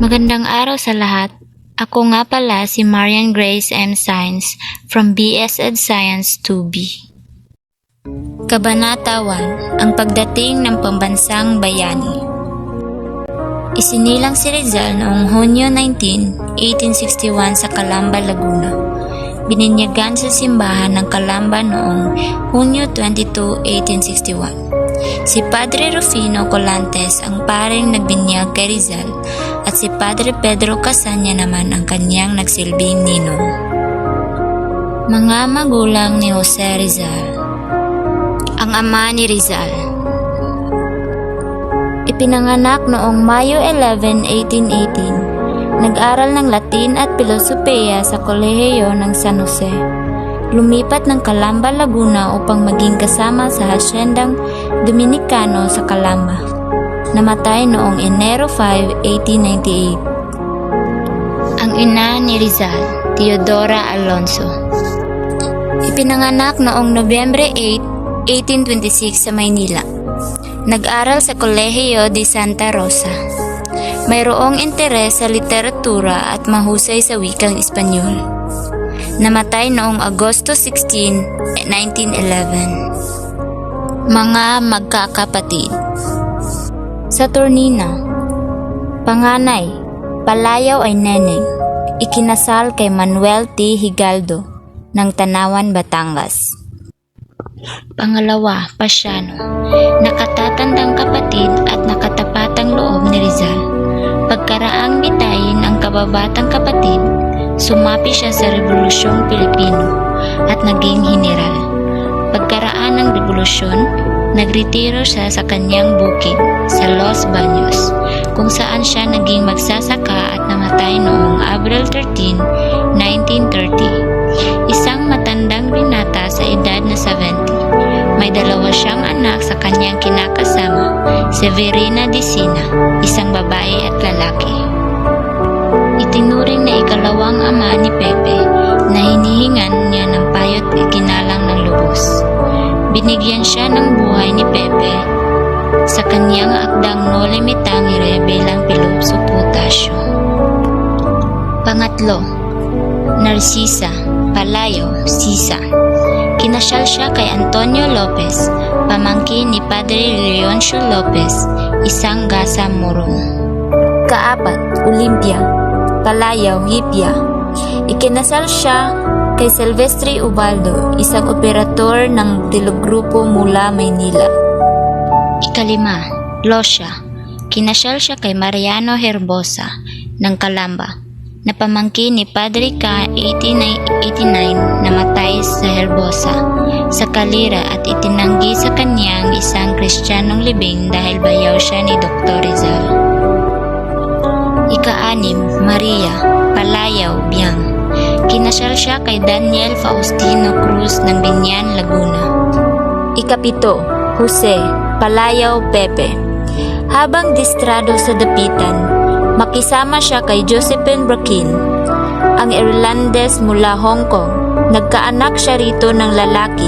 Magandang araw sa lahat. Ako nga pala si Marian Grace M. Science from BS Ed Science 2B. Kabanata 1. Ang pagdating ng pambansang bayani. Isinilang si Rizal noong Hunyo 19, 1861 sa Calamba, Laguna. Bininyagan sa simbahan ng Calamba noong Hunyo 22, 1861. Si Padre Rufino Colantes ang paring nagbinyag kay Rizal at si Padre Pedro Casanya naman ang kanyang nagsilbing ninong. Mga magulang ni Jose Rizal. Ang ama ni Rizal. Ipinanganak noong Mayo 11, 1818. Nag-aral ng Latin at Pilosopeya sa Kolehiyo ng San Jose. Lumipat ng Calamba, Laguna upang maging kasama sa hasyendang Dominicano sa Calamba. Namatay noong Enero 5, 1898. Ang ina ni Rizal, Teodora Alonso. Ipinanganak noong Nobyembre 8, 1826 sa Maynila. Nag-aral sa Kolehiyo de Santa Rosa. Mayroong interes sa literatura at mahusay sa wikang Espanyol. Namatay noong Agosto 16, 1911. Mga magkakapatid. Saturnina. Panganay, palayaw ay neneng. Ikinasal kay Manuel T. Higaldo ng Tanawan, Batangas. Pangalawa, Pasiano. Nakatatandang kapatid at nakatapatang loob ni Rizal. Pagkaraang bitayin ang kababatang kapatid, sumapi siya sa Rebolusyong Pilipino at naging general. Pagkaraan ng revolusyon, nagretiro siya sa kanyang bukid sa Los Baños, kung saan siya naging magsasaka at namatay noong Abril 13, 1930. Isang matandang binata sa edad na 70. May dalawa siyang anak sa kanyang kinakasama, Severina de Sina, isang babae at lalaki. Itinuring na ikalawang ama ni Pepe na hinihingan niya ng payo't iginalang ng lubos. Binigyan siya ng buhay ni Pepe sa kanyang akdang Noli Me Tangere bilang Pilupso Potasio. Pangatlo, Narcisa, palayaw, Sisa. Kinasyal siya kay Antonio Lopez, pamangkin ni Padre Leoncio Lopez, isang gasa Morong. Kaapat, Olimpia, palayaw, Hipia. Ikinasal siya kay Silvestre Ubaldo, isang operator ng telegrupo mula Maynila. Ikalima, Losya. Kinasyal siya kay Mariano Herbosa ng Calamba, na pamangkin ni Padre K. 1889, namatay sa Herbosa sa Calira at itinanggi sa kanyang isang Kristiyanong libing dahil bayaw siya ni Dr. Rizal. Ika-anim, Maria, palayaw, Biang. Kinasyal siya kay Daniel Faustino Cruz ng Binyan, Laguna. Ikapito, Jose, palayaw, Pepe. Habang distrado sa dapitan, makisama siya kay Josephine Brakin, ang Irlandes mula Hong Kong. Nagkaanak siya rito ng lalaki,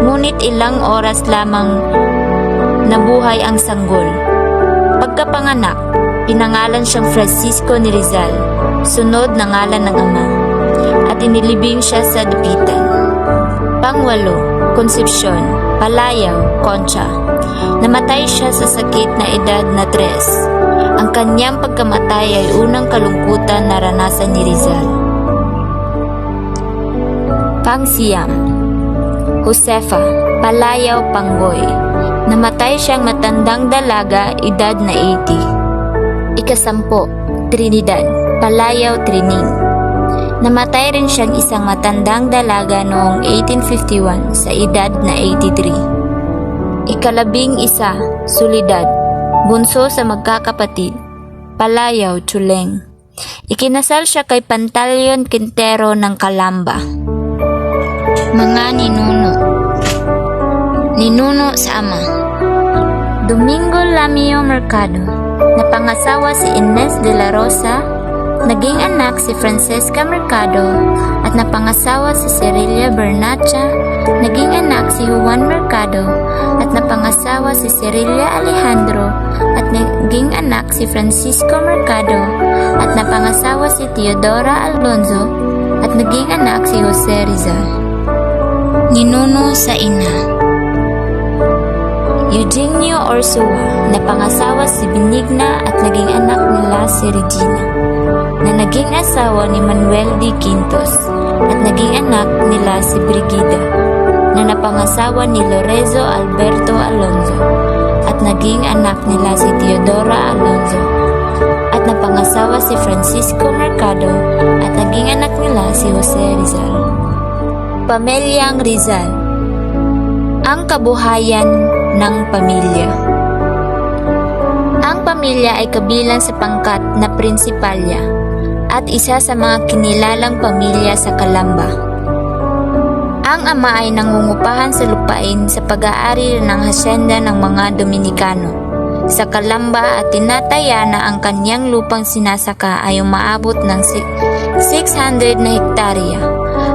ngunit ilang oras lamang nabuhay ang sanggol. Pagkapanganak, pinangalan siyang Francisco ni Rizal, sunod na ngalan ng ama, at inilibing siya sa dapitan. Pangwalo, Concepcion, palayaw, Concha. Namatay siya sa sakit na edad na 3. Ang kanyang pagkamatay ay unang kalungkutan na naranasan ni Rizal. Pangsiyam, Josefa, palayaw, Panggoy. Namatay siyang matandang dalaga, edad na 80. Ikasampo, Trinidad, palayaw, Trining. Namatay rin siyang isang matandang dalaga noong 1851 sa edad na 83. Ikalabing isa, Soledad, bunso sa magkakapatid, palayaw, Chuleng. Ikinasal siya kay Pantaleon Quintero ng Calamba. Mga ninuno. Ninuno sa ama. Domingo Lamio Mercado, napangasawa si Inez de la Rosa, naging anak si Francesca Mercado, at napangasawa si Cerilia Bernacha, naging anak si Juan Mercado, at at napangasawa si Cerilia Alejandro at naging anak si Francisco Mercado at napangasawa si Teodora Alonzo at naging anak si Jose Rizal. Ninuno sa ina: Eugenio Orsua, napangasawa si Benigna at naging anak nila si Regina, na naging asawa ni Manuel D. Quintos at naging anak nila si Brigida, na napangasawa ni Lorenzo Alberto Alonzo at naging anak nila si Teodora Alonzo, at napangasawa si Francisco Mercado at naging anak nila si Jose Rizal. Pamilyang Rizal. Ang kabuhayan ng pamilya. Ang pamilya ay kabilang sa pangkat na prinsipalya at isa sa mga kinilalang pamilya sa Calamba. Ang ama ay nangungupahan sa lupain sa pag-aari ng hasyenda ng mga Dominikano sa Calamba at tinataya na ang kanyang lupang sinasaka ay umaabot ng 600 na hektarya.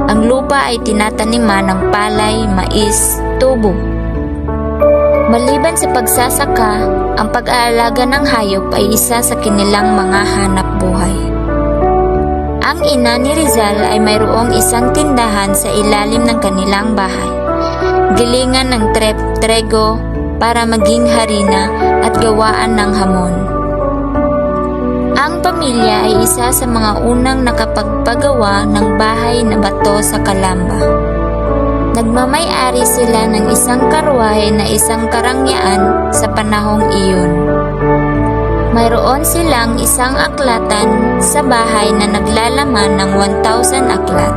Ang lupa ay tinataniman ng palay, mais, tubo. Maliban sa pagsasaka, ang pag-aalaga ng hayop ay isa sa kanilang mga hanap buhay. Ang ina ni Rizal ay mayroong isang tindahan sa ilalim ng kanilang bahay. Gilingan ng trego para maging harina at gawaan ng hamon. Ang pamilya ay isa sa mga unang nakapagpagawa ng bahay na bato sa Calamba. Nagmamay-ari sila ng isang karwahe na isang karangyaan sa panahong iyon. Mayroon silang isang aklatan sa bahay na naglalaman ng 1,000 aklat.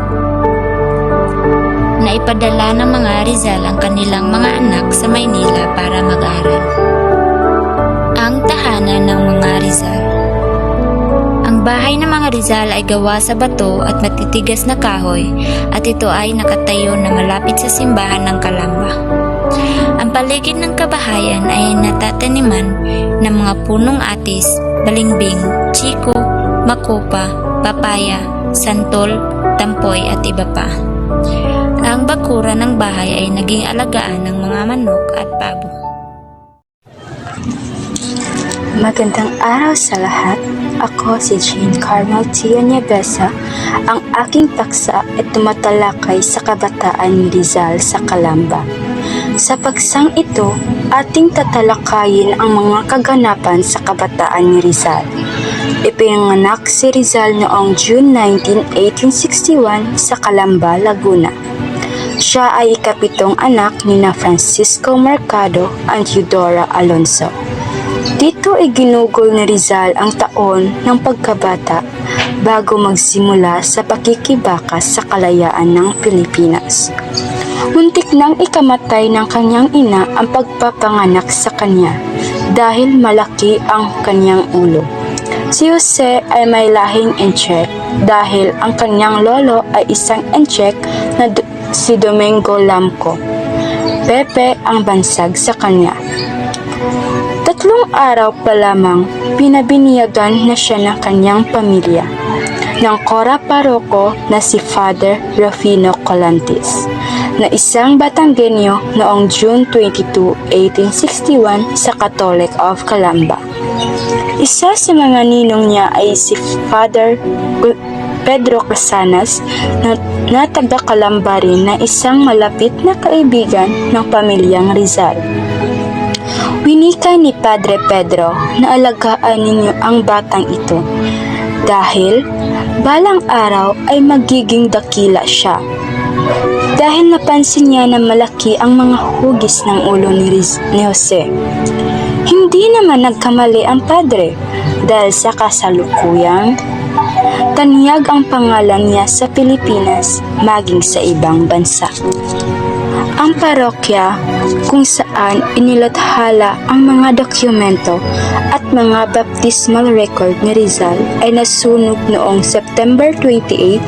Naipadala ng mga Rizal ang kanilang mga anak sa Maynila para mag-aral. Ang tahanan ng mga Rizal. Ang bahay ng mga Rizal ay gawa sa bato at matitigas na kahoy at ito ay nakatayo na malapit sa simbahan ng Calamba. Ang paligid ng kabahayan ay natataniman ng mga punong atis, balimbing, chiko, makopa, papaya, santol, tampoy at iba pa. Ang bakura ng bahay ay naging alagaan ng mga manok at pabo. Magandang araw sa lahat. Ako si Jean Carmel Tia Nievesa. Ang aking paksa ay tumatalakay sa kabataan ni Rizal sa Calamba. Sa paksang ito, ating tatalakayin ang mga kaganapan sa kabataan ni Rizal. Ipinanganak si Rizal noong June 19, 1861 sa Calamba, Laguna. Siya ay ikapitong anak ni Francisco Mercado at Teodora Alonzo. Dito ay ginugol ni Rizal ang taon ng pagkabata bago magsimula sa pakikibaka sa kalayaan ng Pilipinas. Muntik nang ikamatay ng kanyang ina ang pagpapanganak sa kanya dahil malaki ang kanyang ulo. Si Jose ay may lahing Inchek dahil ang kanyang lolo ay isang Inchek na si Domingo Lamco. Pepe ang bansag sa kanya. 3 araw pa lamang, pinabiniyagan na siya ng kanyang pamilya ng Cora Paroko na si Father Rufino Colantes, na isang Batanggenyo noong June 22, 1861 sa Catholic of Calamba. Isa sa mga ninong niya ay si Father Pedro Casanas na taga Calamba rin na isang malapit na kaibigan ng pamilyang Rizal. Winika ni Padre Pedro na alagaan ninyo ang batang ito dahil balang araw ay magiging dakila siya. Dahil napansin niya na malaki ang mga hugis ng ulo ni Jose. Hindi naman nagkamali ang padre dahil sa kasalukuyang tanyag ang pangalan niya sa Pilipinas maging sa ibang bansa. Ang parokya kung saan inilathala ang mga dokumento at mga baptismal record ni Rizal ay nasunog noong September 28,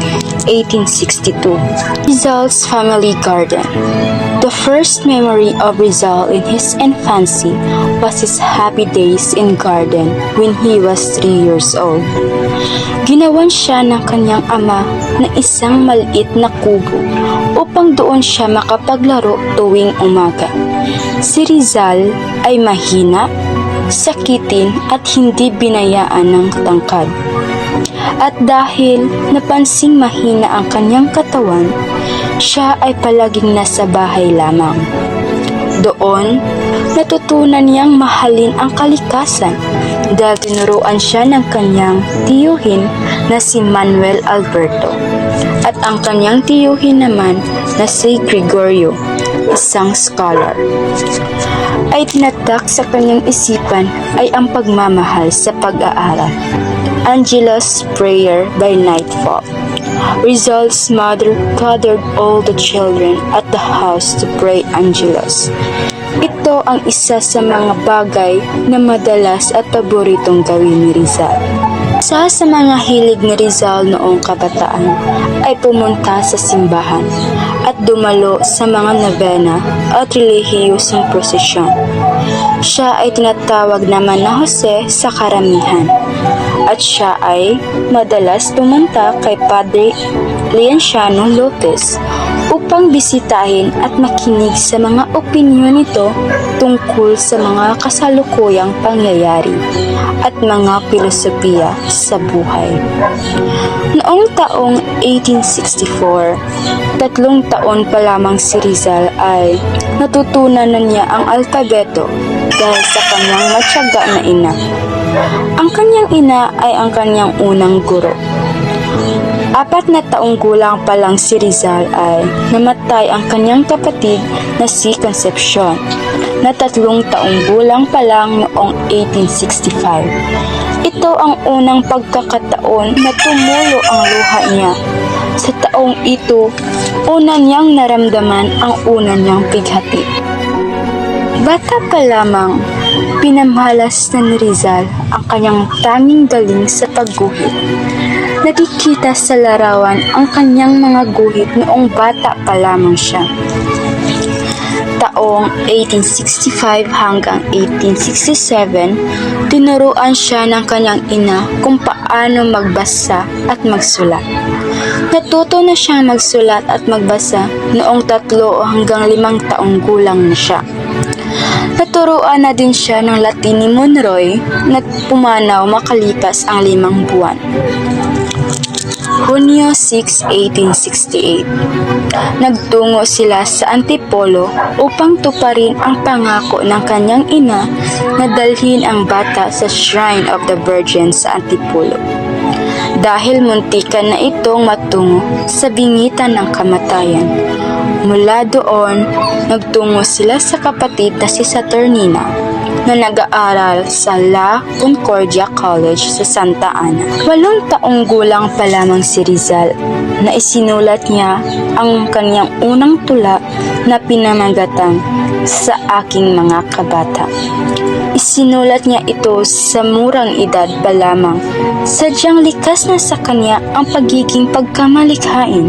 1862. Rizal's Family Garden. The first memory of Rizal in his infancy was his happy days in garden when he was 3 years old. Ginawan siya ng kanyang ama na isang maliit na kubo upang doon siya makapaglaro tuwing umaga. Si Rizal ay mahina, sakitin at hindi binayaan ng tangkad. At dahil napansing mahina ang kanyang katawan, siya ay palaging nasa bahay lamang. Doon, natutunan niyang mahalin ang kalikasan dahil tinuruan siya ng kanyang tiyuhin na si Manuel Alberto at ang kanyang tiyuhin naman na si Gregorio, isang scholar. Ay tinatak sa kanyang isipan ay ang pagmamahal sa pag-aaral. Angela's prayer by nightfall. Rizal's mother gathered all the children at the house to pray Angelus. Ito ang isa sa mga bagay na madalas at paboritong gawin ni Rizal. Isa sa mga hilig ni Rizal noong kabataan ay pumunta sa simbahan at dumalo sa mga nobena at relihiyosong prosesyon. Siya ay tinatawag naman na Jose sa karamihan at siya ay madalas pumunta kay Padre Leonciano Lopez upang bisitahin at makinig sa mga opinyon nito tungkol sa mga kasalukuyang pangyayari at mga filosofiya sa buhay. Noong taong 1864, 3 taon pa lamang si Rizal ay natutunan na niya ang alpabeto dahil sa kanyang matyaga na ina. Ang kanyang ina ay ang kanyang unang guro. 4 na taong gulang pa lang si Rizal ay namatay ang kanyang kapatid na si Concepcion na 3 taong gulang pa lang noong 1865. Ito ang unang pagkakataon na tumulo ang luha niya. Sa taong ito, una niyang naramdaman ang una niyang pighati. Bata pa lamang, pinamalas na ni Rizal ang kanyang tanging galing sa pagguhit. Nakikita sa larawan ang kanyang mga guhit noong bata pa lamang siya. Taong 1865 hanggang 1867, tinuruan siya ng kanyang ina kung paano magbasa at magsulat. Natuto na siyang magsulat at magbasa noong 3 hanggang 5 taong gulang na siya. Naturuan na din siya ng Latin ni Monroy na pumanaw makalipas ang 5 buwan. Hunyo 6, 1868. Nagtungo sila sa Antipolo upang tuparin ang pangako ng kanyang ina na dalhin ang bata sa Shrine of the Virgin sa Antipolo. Dahil muntikan na itong matungo sa bingitan ng kamatayan. Mula doon, nagtungo sila sa kapatid na si Saturnina na nag-aaral sa La Concordia College sa Santa Ana. 8 taong gulang pa lamang si Rizal na isinulat niya ang kanyang unang tula na pinamagatang Sa Aking Mga Kabata. Isinulat niya ito sa murang edad pa lamang. Sadyang likas na sa kanya ang pagiging pagkamalikhain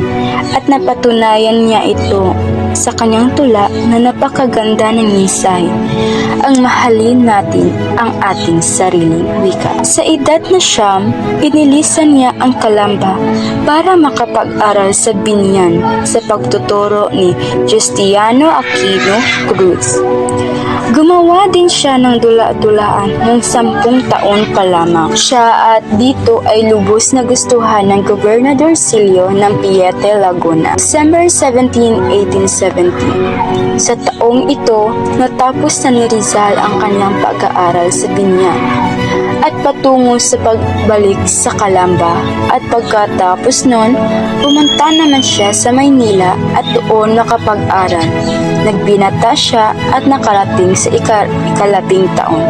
at napatunayan niya ito sa kanyang tula na napakaganda ng mensahe. Ang mahalin natin ang ating sariling wika. Sa edad na 9, inilisan niya ang Calamba para makapag-aral sa binyan sa pagtuturo ni Justiniano Aquino Cruz. Gumawa din siya ng dula-dulaan noong 10 taon pa lamang. Siya at dito ay lubos na gustuhan ng Gobernador Silio ng Piete, Laguna. December 17, 1870. Sa taong ito, natapos na ni Rizal ang kanyang pag-aaral sa binyan at patungo sa pagbalik sa Calamba at pagkatapos nun, pumunta naman siya sa Maynila at doon nakapag-aral. Nagbinata siya at nakarating sa ikalabing taon.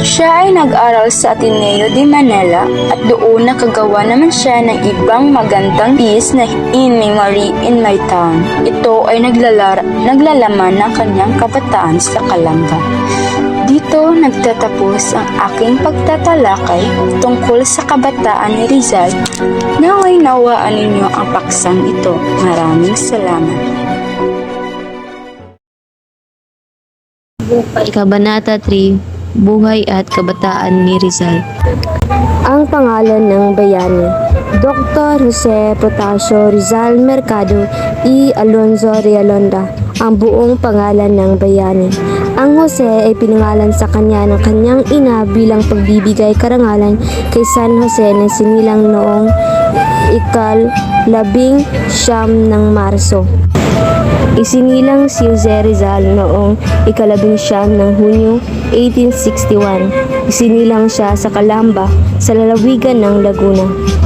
Siya ay nag-aral sa Ateneo de Manila at doon nakagawa naman siya ng ibang magandang piece na In Memory in My Town. Ito ay naglalaman ng kanyang kabataan sa Calamba. Dito nagtatapos ang aking pagtatalakay tungkol sa kabataan ni Rizal. Naway nawaan ninyo ang paksang ito. Maraming salamat. Kabanata 3, Buhay at Kabataan ni Rizal. Ang pangalan ng bayani, Dr. Jose Potasio Rizal Mercado y Alonzo Realonda, ang buong pangalan ng bayani. Ang Jose ay pinangalan sa kanya ng kanyang ina bilang pagbibigay karangalan kay San Jose na sinilang noong ika-19 ng Marso. Isinilang si Jose Rizal noong ika-19 ng Hunyo 1861. Isinilang siya sa Calamba sa lalawigan ng Laguna.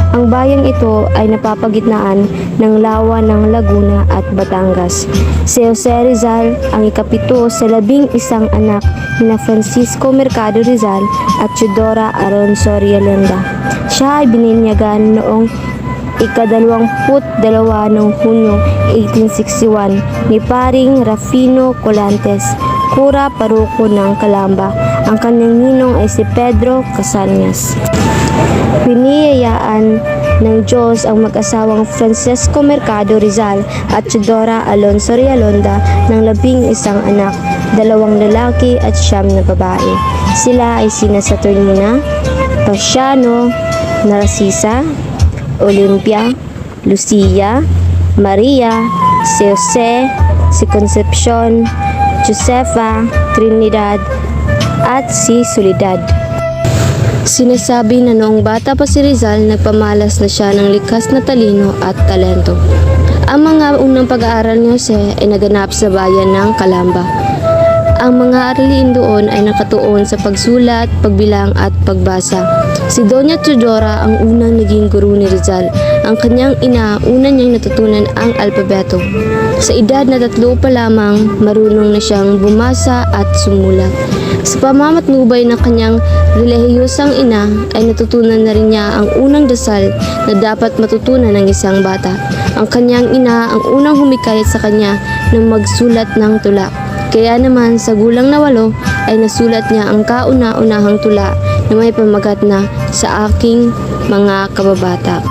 Ang bayang ito ay napapagitnaan ng lawa ng Laguna at Batangas. Si Jose Rizal ang ikapito sa 11 anak ni Francisco Mercado Rizal at Teodora Alonso Realenda. Siya ay bininyagan noong ika-22 ng Hunyo 1861 ni Paring Rafino Colantes, kura paroko ng Calamba. Ang kanyang ninong ay si Pedro Casañas. Piniyayaan ng Diyos ang mag-asawang Francisco Mercado Rizal at Teodora Alonso Realonda ng 11 anak, 2 lalaki at 9 na babae. Sila ay sina Saturnina, Pasiano, Narcisa, Olympia, Lucia, Maria, si Jose, si Concepcion, Josefa, Trinidad, at si Soledad. Sinasabi na noong bata pa si Rizal, nagpamalas na siya ng likas na talino at talento. Ang mga unang pag-aaral ni Jose ay naganap sa bayan ng Calamba. Ang mga aralin doon ay nakatuon sa pagsulat, pagbilang at pagbasa. Si Doña Teodora ang unang naging guro ni Rizal. Ang kanyang ina, una niyang natutunan ang alpabeto. Sa edad na 3 pa lamang, marunong na siyang bumasa at sumulat. Sa pamamatnubay ng kanyang relihiyosang ina, ay natutunan na rin niya ang unang dasal na dapat matutunan ng isang bata. Ang kanyang ina ang unang humikayat sa kanya na magsulat ng tula. Kaya naman sa gulang na 8 ay nasulat niya ang kauna-unahang tula na may pamagat na Sa Aking Mga Kababata.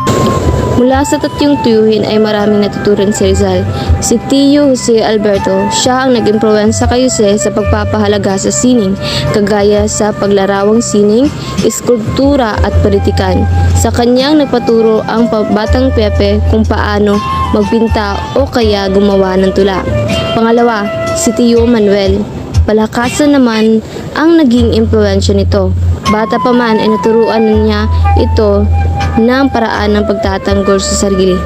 Mula sa tatyong tiyuhin ay maraming natutunan si Rizal. Si Tio Jose Alberto, siya ang nag-impluwensya kay Jose sa pagpapahalaga sa sining, kagaya sa paglarawang sining, eskultura at politikan. Sa kanyang nagpaturo ang batang Pepe kung paano magpinta o kaya gumawa ng tula. Pangalawa, si Tio Manuel. Palakasan naman ang naging impluwensya nito. Bata pa man ay naturuan niya ito ng paraan ng pagtatanggol sa sarili.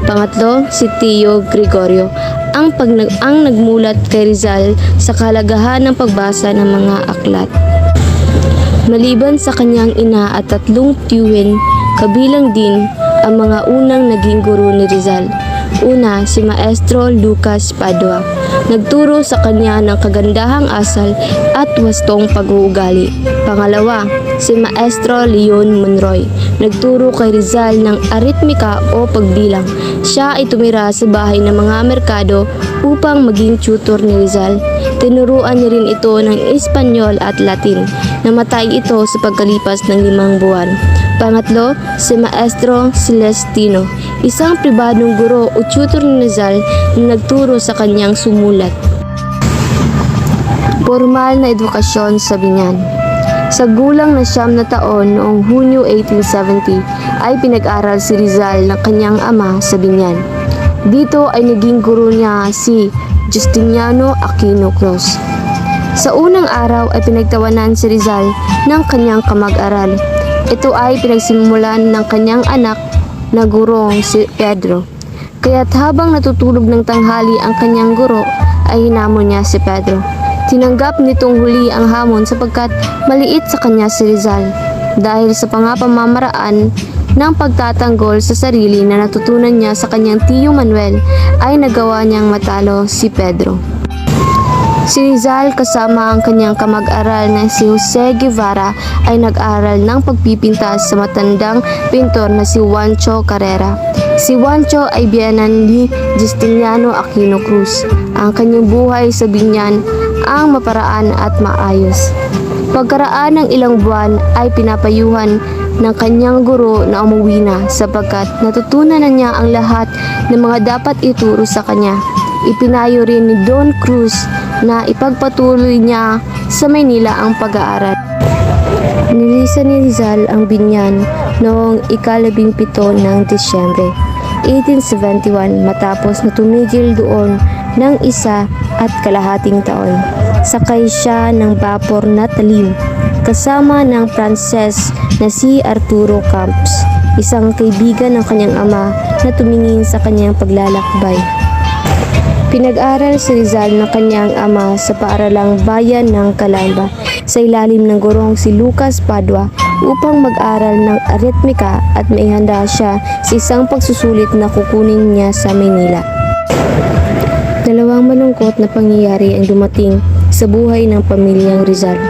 Pangatlo, si Tio Gregorio, ang nagmulat kay Rizal sa kahalagahan ng pagbasa ng mga aklat. Maliban sa kanyang ina at 3 tiyuhin, kabilang din ang mga unang naging guro ni Rizal. Una, si Maestro Lucas Padua. Nagturo sa kanya ng kagandahang asal at wastong pag-uugali. Pangalawa, si Maestro Leon Monroy. Nagturo kay Rizal ng aritmika o pagbilang. Siya ay tumira sa bahay ng mga merkado upang maging tutor ni Rizal. Tinuruan niya rin ito ng Espanyol at Latin. Namatay ito sa pagkalipas ng 5 buwan. Pangatlo, si Maestro Celestino, isang pribadong guro o tutor ni Rizal na nagturo sa kanyang sumulat. Formal na edukasyon sa Binyan. Sa gulang na 9 na taon noong Hunyo 1870 ay pinag-aral si Rizal ng kanyang ama sa Binyan. Dito ay naging guro niya si Justiniano Aquino Cruz. Sa unang araw ay pinagtawanan si Rizal ng kanyang kamag-aral. Ito ay pinagsimulan ng kanyang anak na gurong si Pedro. Kaya't habang natutulog ng tanghali ang kanyang guro ay hinamon niya si Pedro. Tinanggap nitong huli ang hamon sapagkat maliit sa kanya si Rizal. Dahil sa pamamaraan ng pagtatanggol sa sarili na natutunan niya sa kanyang Tio Manuel ay nagawa niyang matalo si Pedro. Si Rizal kasama ang kanyang kamag-aral na si Jose Guevara ay nag-aral ng pagpipintas sa matandang pintor na si Juancho Carrera. Si Juancho ay biyanan ni Justiniano Aquino Cruz. Ang kanyang buhay sa Binyan ang maparaan at maayos. Pagkaraan ng ilang buwan ay pinapayuhan ng kanyang guro na umuwi na sapagkat natutunan na niya ang lahat ng mga dapat ituro sa kanya. Ipinayo rin ni Don Cruz na ipagpatuloy niya sa Maynila ang pag-aaral. Nilisan ni Rizal ang Binyan noong ika-17 ng Disyembre 1871 matapos na tumigil doon ng isa at kalahating taon. Sakay siya ng bapor na Taliw kasama ng Pranses na si Arturo Camps, isang kaibigan ng kanyang ama na tumingin sa kanyang paglalakbay. Pinag-aral si Rizal ng kanyang ama sa paaralang bayan ng Calamba sa ilalim ng gurong si Lucas Padua upang mag-aral ng aritmika at maihanda siya sa isang pagsusulit na kukunin niya sa Maynila. Dalawang malungkot na pangyayari ang dumating sa buhay ng pamilyang Rizal.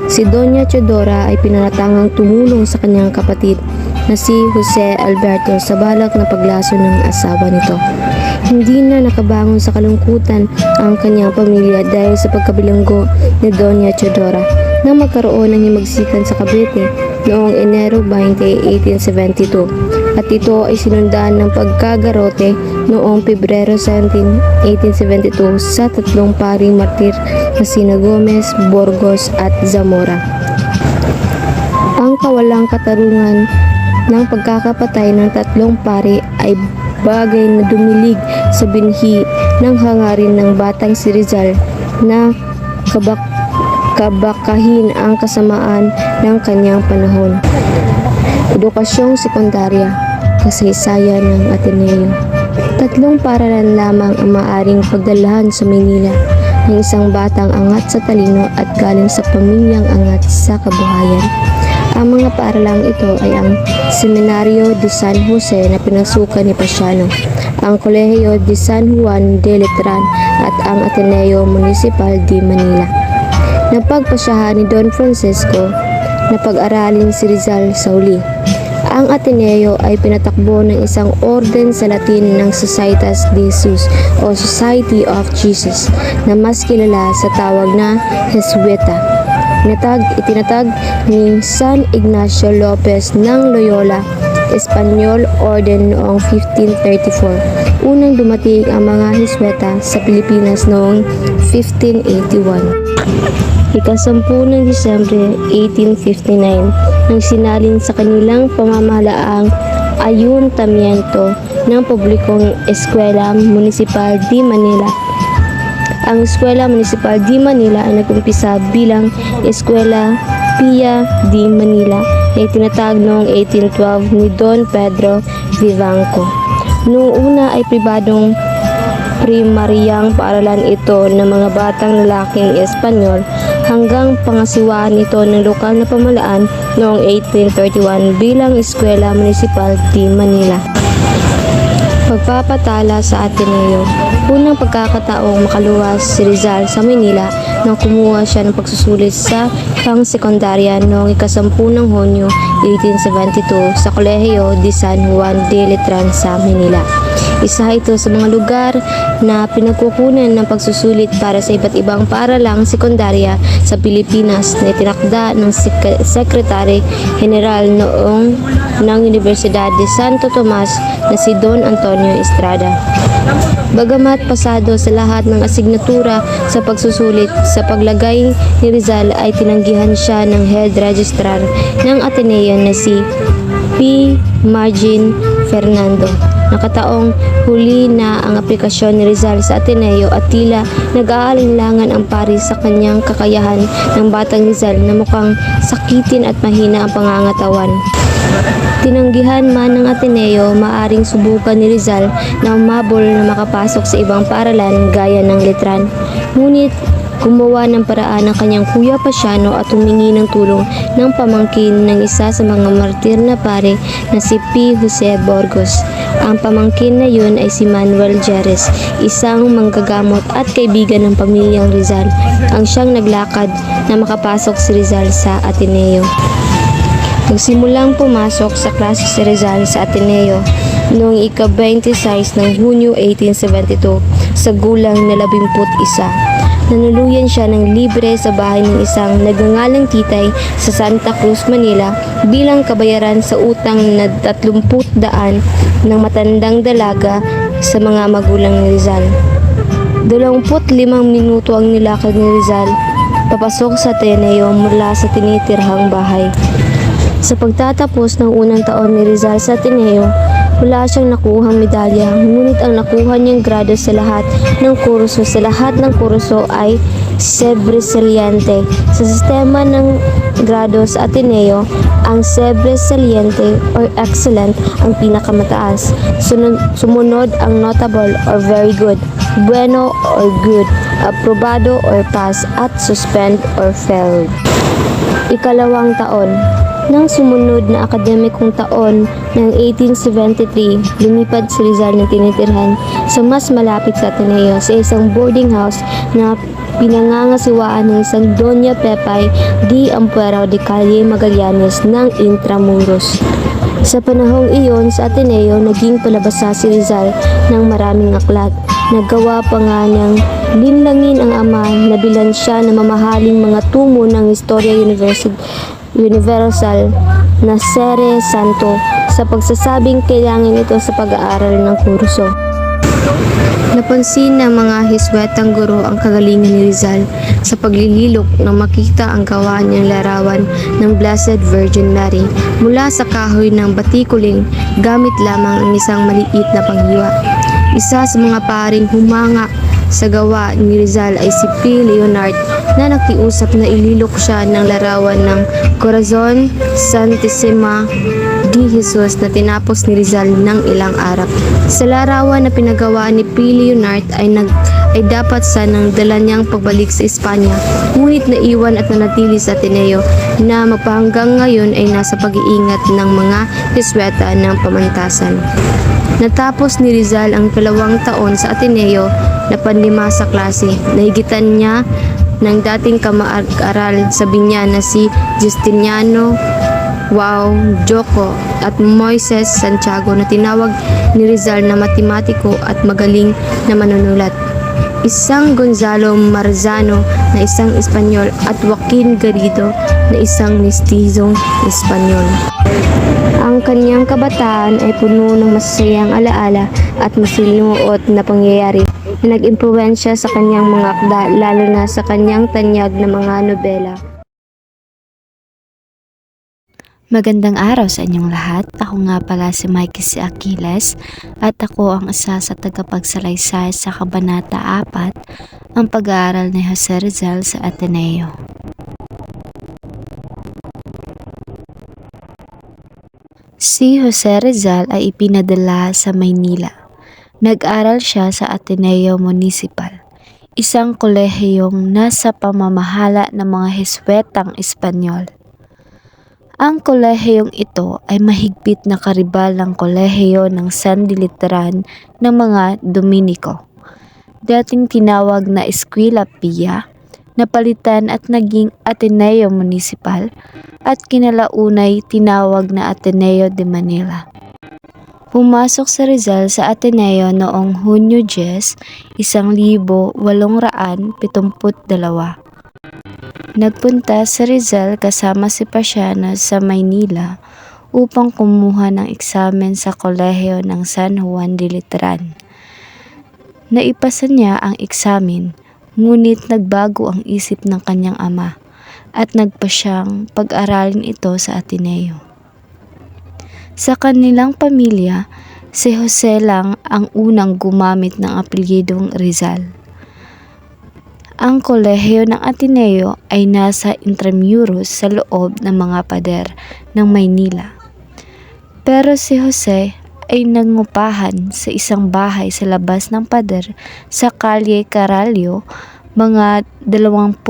Si Doña Teodora ay pinanatangang tumulong sa kanyang kapatid na si Jose Alberto sa balak na paglaso ng asawa nito. Hindi na nakabangon sa kalungkutan ang kanyang pamilya dahil sa pagkabilanggo ni Doña Teodora nang magkaroon ng himagsikan sa Cavite noong Enero 20, 1872 at ito ay sinundan ng pagkagarote noong Pebrero 17, 1872 sa tatlong paring martir na sina Gomez, Burgos at Zamora. Ang kawalang katarungan ng pagkakapatay ng tatlong pari ay bagay na dumilig sa binhi ng hangarin ng batang si Rizal na kabakahin ang kasamaan ng kanyang panahon. Edukasyong sekundarya, kasaysayan ng Ateneo. Tatlong paaralan lamang ang maaring pagdalahan sa Maynila ng isang batang angat sa talino at galing sa pamilyang angat sa kabuhayan. Ang mga paaralang ito ay ang Seminario de San Jose na pinasukan ni Pasiano, ang Colegio de San Juan de Letran at ang Ateneo Municipal de Manila. Napagpasyahan ni Don Francisco na pag-aralin si Rizal sa huli. Ang Ateneo ay pinatakbo ng isang orden sa Latin ng Societas de Jesus o Society of Jesus na mas kilala sa tawag na Jesuita. Itinatag ni San Ignacio Lopez ng Loyola Espanyol Orden noong 1534. Unang dumating ang mga Jesuita sa Pilipinas noong 1581. Ika-10 ng Disyembre 1859 nang sinalin sa kanilang pamamahalaang ayuntamiento ng publikong Eskwela Municipal de Manila. Ang Eskwela Municipal de Manila ay nag-umpisa bilang Eskwela Pia de Manila na itinatag noong 1812 ni Don Pedro Vivanco. Noong una ay pribadong primaryang paaralan ito ng mga batang lalaking Espanyol hanggang pangasiwaan ito ng lokal na pamahalaan noong 1831 bilang Eskwela Municipal de Manila. Pagpapatala sa Ateneo. Unang pagkakataong makaluwas si Rizal sa Maynila nang kumuha siya ng pagsusulit sa pang-sekundarya noong ika-10 ng Hunyo 1872 sa Colegio de San Juan de Letran sa Manila. Isa ito sa mga lugar na pinagkukunan ng pagsusulit para sa iba't ibang paaralang sekundarya sa Pilipinas na itinakda ng Secretary General noong ng Universidad de Santo Tomas na si Don Antonio Estrada. Bagamat pasado sa lahat ng asignatura sa pagsusulit, sa paglagay ni Rizal ay tinanggihan siya ng head registrar ng Ateneo na si P. Margin Fernando. Nakataong huli na ang aplikasyon ni Rizal sa Ateneo at tila nag-aalinlangan ang pari sa kanyang kakayahan ng batang Rizal na mukhang sakitin at mahina ang pangangatawan. Tinanggihan man ng Ateneo, maaring subukan ni Rizal na umabol na makapasok sa ibang paaralan gaya ng Letran. Ngunit gumawa ng paraan ng kanyang kuya Pasiano at humingi ng tulong ng pamangkin ng isa sa mga martir na pare na si P. Jose Burgos. Ang pamangkin na yun ay si Manuel Jerez, isang manggagamot at kaibigan ng pamilyang Rizal, ang siyang naglakad na makapasok si Rizal sa Ateneo. Nagsimulang pumasok sa klase si Rizal sa Ateneo noong ika-26 ng Hunyo 1872 sa gulang na 11. Nanuluyan siya ng libre sa bahay ng isang nagngangalang titay sa Santa Cruz, Manila bilang kabayaran sa utang na 30 daan ng matandang dalaga sa mga magulang ni Rizal. 25 minuto ang nilakad ni Rizal papasok sa Ateneo mula sa tinitirhang bahay. Sa pagtatapos ng unang taon ni Rizal sa Ateneo, Wala siyang nakuhang medalya, ngunit ang nakuha niyang grado sa lahat ng kurso ay sobresaliente. Sa sistema ng grado sa Ateneo, ang sobresaliente or excellent ang pinakamataas. Sumunod ang notable or very good, bueno or good, aprobado or pass, at suspend or failed. Ikalawang taon. Nang sumunod na akademikong taon ng 1873, lumipad si Rizal na tinitirhan sa mas malapit sa Ateneo sa isang boarding house na pinangangasiwaan ng isang Doña Pepay de Ampuero de Calle Magallanes ng Intramuros. Sa panahong iyon sa Ateneo, naging palabasa si Rizal ng maraming aklat. Nagawa pa nga niyang linlangin ang ama na bilan siya na mamahaling mga tungo ng Historia Universal na Sere Santo sa pagsasabing kailangan ito sa pag-aaral ng kurso. Napansin ng mga hiswetang guro ang kagalingan ni Rizal sa paglililok nang makita ang gawa niyang larawan ng Blessed Virgin Mary mula sa kahoy ng batikuling gamit lamang ng isang maliit na panghiwa. Isa sa mga paring humanga sa gawa ni Rizal ay si P. Leonard na nakiusap na ililok siya ng larawan ng Corazon Santissima di Jesus na tinapos ni Rizal ng ilang araw. Sa larawan na pinagawa ni P. Leonard ay dapat sanang dala niyang pagbalik sa Espanya, ngunit naiwan at nanatili sa Ateneo na magpahanggang ngayon ay nasa pag-iingat ng mga Hisweta ng pamantasan. Natapos ni Rizal ang 2 taon sa Ateneo na panlima sa klase. Nahigitan niya ng dating kamag-aral sa Binyan na si Justiniano Wow Joko at Moises Santiago na tinawag ni Rizal na matematiko at magaling na manunulat. Isang Gonzalo Marzano na isang Espanyol at Joaquin Garrido na isang mestizong Espanyol. Ang kanyang kabataan ay puno ng masasayang alaala at masinuot na pangyayari na nag-impluwensya sa kanyang mga akda, lalo na sa kanyang tanyag na mga nobela. Magandang araw sa inyong lahat. Ako nga pala si Mikey C. Aquiles at ako ang isa sa tagapagsalaysay sa Kabanata 4, ang pag-aaral ni Jose Rizal sa Ateneo. Si Jose Rizal ay ipinadala sa Maynila. Nag-aral siya sa Ateneo Municipal, isang kolehiyong nasa pamamahala ng mga Hiswetang Espanyol. Ang kolehiyong ito ay mahigpit na karibal ng kolehiyo ng Sanliteranan ng mga Dominiko. Dating tinawag na Eskwela Pia, napalitan at naging Ateneo Municipal at kinalaunay tinawag na Ateneo de Manila. Pumasok si Rizal sa Ateneo noong Hunyo 10, 1872. Nagpunta si Rizal kasama si Pasiano sa Maynila upang kumuha ng eksamen sa kolehiyo ng San Juan de Letran. Naipasa niya ang eksamen, ngunit nagbago ang isip ng kanyang ama at nagpa siyang pag-aralin ito sa Ateneo. Sa kanilang pamilya, si Jose lang ang unang gumamit ng apelyidong Rizal. Ang kolehiyo ng Ateneo ay nasa Intramuros sa loob ng mga pader ng Maynila. Pero si Jose ay nangungupahan sa isang bahay sa labas ng pader sa Calle Carallo, mga 25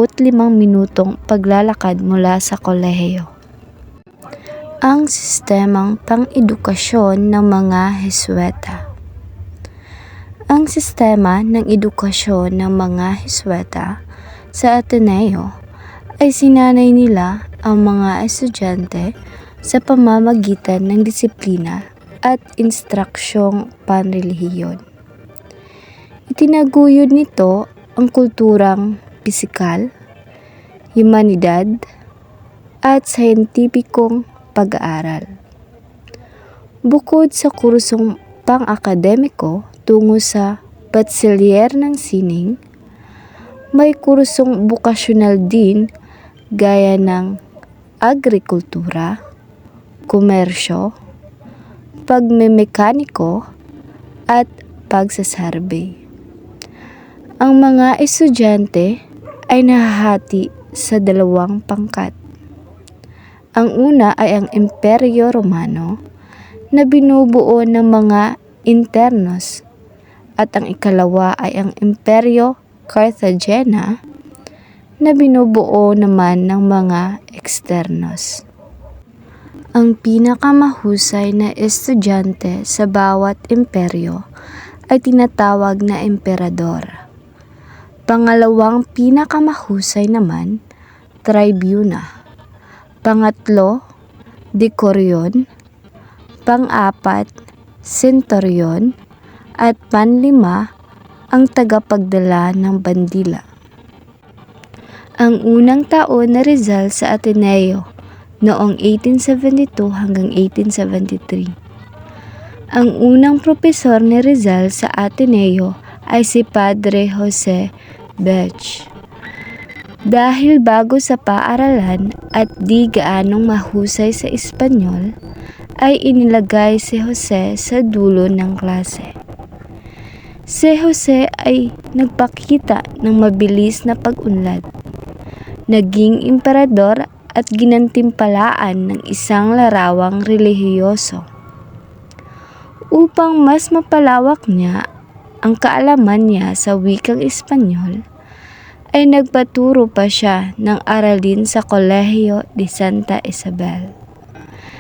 minutong paglalakad mula sa kolehiyo. Ang sistemang pang-edukasyon ng mga Hisweta. Ang sistema ng edukasyon ng mga Hisweta sa Ateneo ay sinanay nila ang mga estudyante sa pamamagitan ng disiplina at instruksyong panrelihiyon. Itinaguyod nito ang kulturang pisikal, humanidad, at siyentipikong pag-aaral. Bukod sa kursong pang-akademiko tungo sa Bachelier ng Sining, may kursong bukasyonal din gaya ng agrikultura, komersyo, pagmemekaniko, at pagsasarvey. Ang mga estudyante ay nahahati sa dalawang pangkat. Ang una ay ang Imperyo Romano na binubuo ng mga internos at ang ikalawa ay ang Imperyo Carthagena na binubuo naman ng mga externos. Ang pinakamahusay na estudyante sa bawat imperyo ay tinatawag na emperador. Pangalawang pinakamahusay naman, tribuna. Pangatlo, decurion. Pang-apat, centurion. At panlima, ang tagapagdala ng bandila. Ang unang taon na Rizal sa Ateneo noong 1872 hanggang 1873. Ang unang propesor ni Rizal sa Ateneo ay si Padre Jose Bech. Dahil bago sa paaralan at di gaanong mahusay sa Espanyol, ay inilagay si Jose sa dulo ng klase. Si Jose ay nagpakita ng mabilis na pag-unlad. Naging emperador at ginantimpalaan ng isang larawang relihiyoso. Upang mas mapalawak niya ang kaalaman niya sa wikang Espanyol, ay nagpaturo pa siya ng aralin sa Kolehiyo de Santa Isabel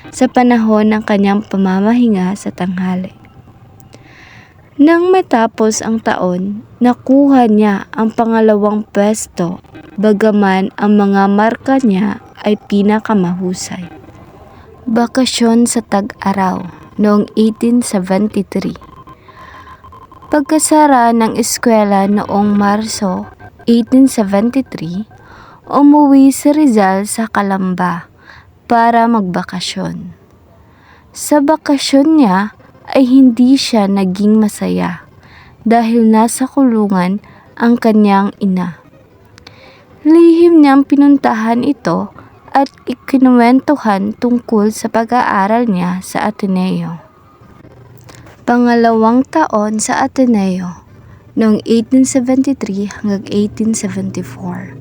sa panahon ng kanyang pamamahinga sa tanghali. Nang matapos ang taon, nakuha niya ang pangalawang pwesto bagaman ang mga marka niya ay pinakamahusay. Bakasyon sa tag-araw noong 1873. Pagkasara ng eskwela noong Marso 1873, umuwi si Rizal sa Calamba para magbakasyon. Sa bakasyon niya ay hindi siya naging masaya dahil nasa kulungan ang kanyang ina. Lihim niyang pinuntahan ito at ikinuwentuhan tungkol sa pag-aaral niya sa Ateneo. Pangalawang taon sa Ateneo noong 1873 hanggang 1874.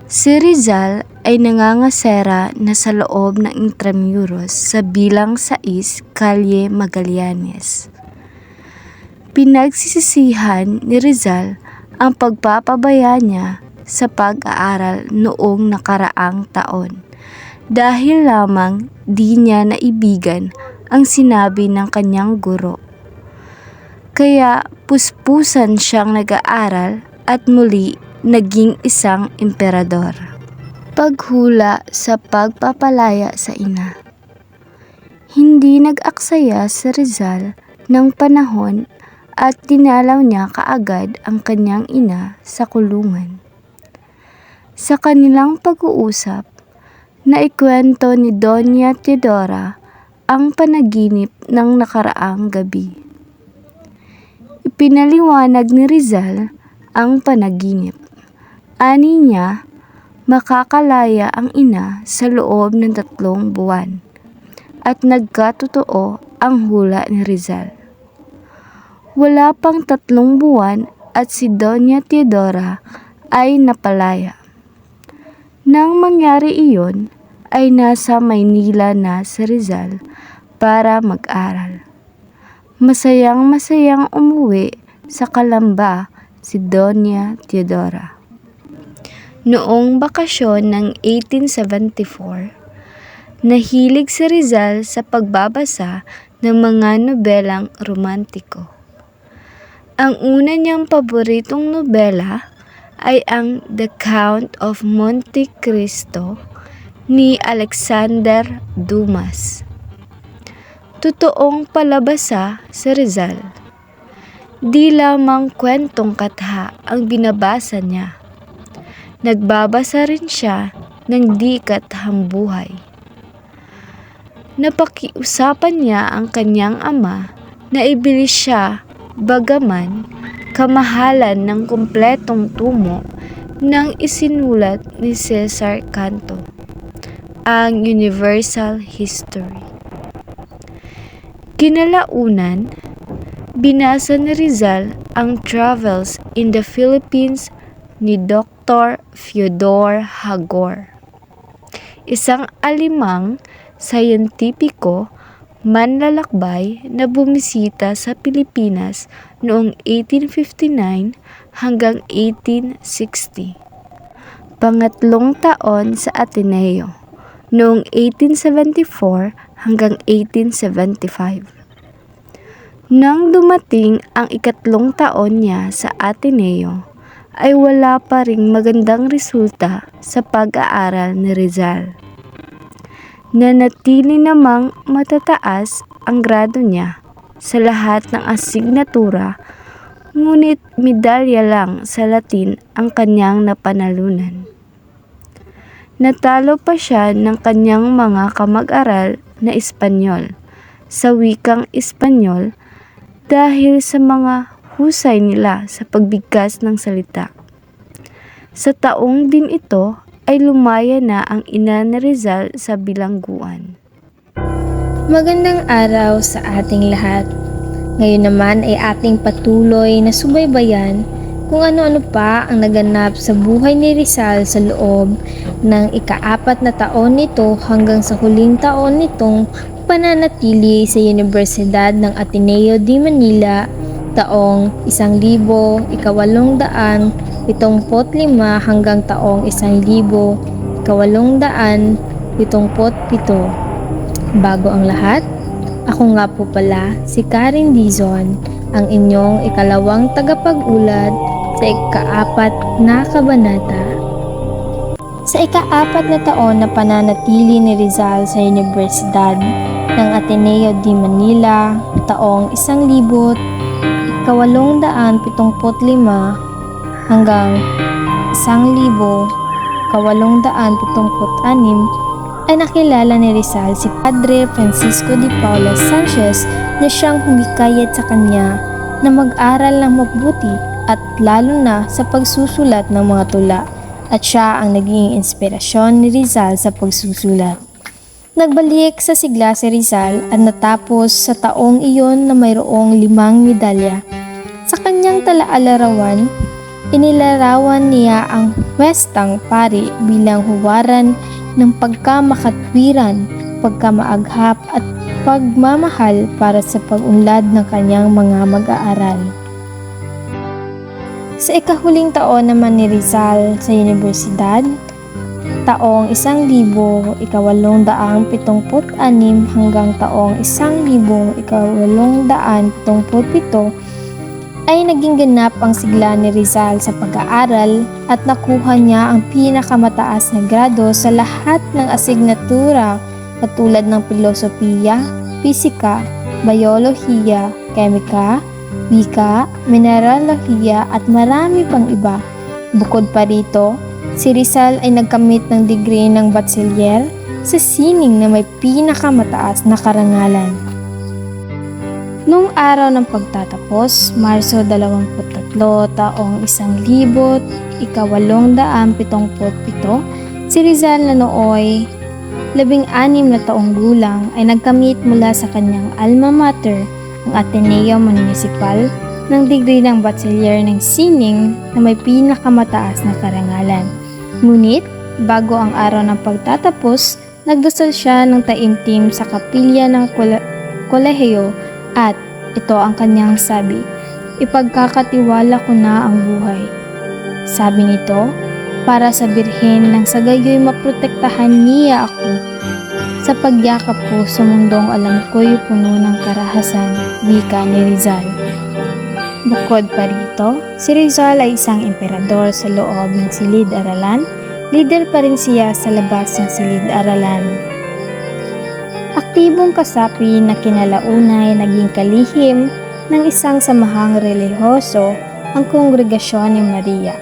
Si Rizal ay nangangasera na sa loob ng Intramuros sa bilang 6 Calle Magallanes. Pinagsisisihan ni Rizal ang pagpapabaya niya sa pag-aaral noong nakaraang taon dahil lamang di niya naibigan ang sinabi ng kanyang guro. Kaya puspusan siyang nag-aaral at muli naging isang emperador. Paghula sa pagpapalaya sa ina. Hindi nag-aksaya si Rizal ng panahon at dinalaw niya kaagad ang kanyang ina sa kulungan. Sa kanilang pag-uusap, naikwento ni Doña Teodora ang panaginip ng nakaraang gabi. Ipinaliwanag ni Rizal ang panaginip. Ani niya, makakalaya ang ina sa loob ng 3 buwan at nagkatotoo ang hula ni Rizal. Wala pang 3 buwan at si Doña Teodora ay napalaya. Nang mangyari iyon, ay nasa Maynila na si Rizal para mag-aral. Masayang umuwi sa Calamba si Doña Teodora. Noong bakasyon ng 1874, nahilig si Rizal sa pagbabasa ng mga nobelang romantiko. Ang una niyang paboritong nobela ay ang The Count of Monte Cristo ni Alexander Dumas. Totoong palabasa si Rizal. Di lamang kwentong katha ang binabasa niya. Nagbabasa rin siya ng di kathambuhay. Napakiusapan niya ang kanyang ama na ibili siya bagaman kamahalan ng kumpletong tumo ng isinulat ni Cesar Canto, ang Universal History. Kinalaunan, binasa ni Rizal ang Travels in the Philippines ni Dr. Fyodor Hagor, isang alimang sayentipiko manlalakbay na bumisita sa Pilipinas noong 1859 hanggang 1860. Pangatlong taon sa Ateneo noong 1874 hanggang 1875. Nang dumating ang ikatlong taon niya sa Ateneo, ay wala pa ring magandang resulta sa pag-aaral ni Rizal. Nanatili namang matataas ang grado niya sa lahat ng asignatura, ngunit medalya lang sa Latin ang kanyang napanalunan. Natalo pa siya ng kanyang mga kamag-aral na Espanyol sa wikang Espanyol dahil sa mga husay nila sa pagbigkas ng salita. Sa taong din ito ay lumaya na ang ina ni Rizal sa bilangguan. Magandang araw sa ating lahat. Ngayon naman ay ating patuloy na subaybayan kung ano-ano pa ang naganap sa buhay ni Rizal sa loob ng ika-4 na taon nito hanggang sa huling taon nitong pananatili sa Universidad ng Ateneo de Manila taong 1875 hanggang taong 1877. Bago ang lahat, ako nga po pala si Karen Dizon, ang inyong ikalawang tagapag-ulat sa ika-4 na kabanata. Sa ika-4 na taon na pananatili ni Rizal sa Universidad ng Ateneo de Manila taong 1875 hanggang 1876 ay nakilala ni Rizal si Padre Francisco de Paula Sanchez na siyang humikayat sa kanya na mag-aral ng mabuti at lalo na sa pagsusulat ng mga tula, at siya ang naging inspirasyon ni Rizal sa pagsusulat. Nagbalik sa sigla si Rizal at natapos sa taong iyon na mayroong 5 medalya. Sa kanyang talaalarawan, inilarawan niya ang Westang Pari bilang huwaran ng pagkamakatwiran, pagkamaaghap at pagmamahal para sa pag-unlad ng kanyang mga mag-aaral. Sa ikahuling taon naman ni Rizal sa universidad, taong 1876 hanggang taong 1877 ay naging ganap ang sigla ni Rizal sa pag-aaral at nakuha niya ang pinakamataas na grado sa lahat ng asignatura katulad ng filosofiya, pisika, biolohiya, kemika, wika, mineralohiya at marami pang iba. Bukod pa rito, si Rizal ay nagkamit ng degree ng bachelor sa sining na may pinakamataas na karangalan. Noong araw ng pagtatapos, Marso 23, taong 1877, si Rizal na nooy 16 na taong gulang ay nagkamit mula sa kanyang alma mater, ang Ateneo Municipal, ng degree ng bachelor ng sining na may pinakamataas na karangalan. Ngunit, bago ang araw ng pagtatapos, nagdasal siya ng taimtim sa kapilya ng kolehiyo at ito ang kanyang sabi, "Ipagkakatiwala ko na ang buhay." Sabi nito, para sa birhen nang sa gayoy maprotektahan niya ako. Sa pagyakap ko sa mundong alam ko'y puno ng karahasan, wika ni Rizal. Bukod pa rito, si Rizal ay isang emperador sa loob ng silid-aralan, leader pa rin siya sa labas ng silid-aralan. Aktibong kasapi na kinalaunay naging kalihim ng isang samahang relihiyoso, ang Kongregasyon ni Maria.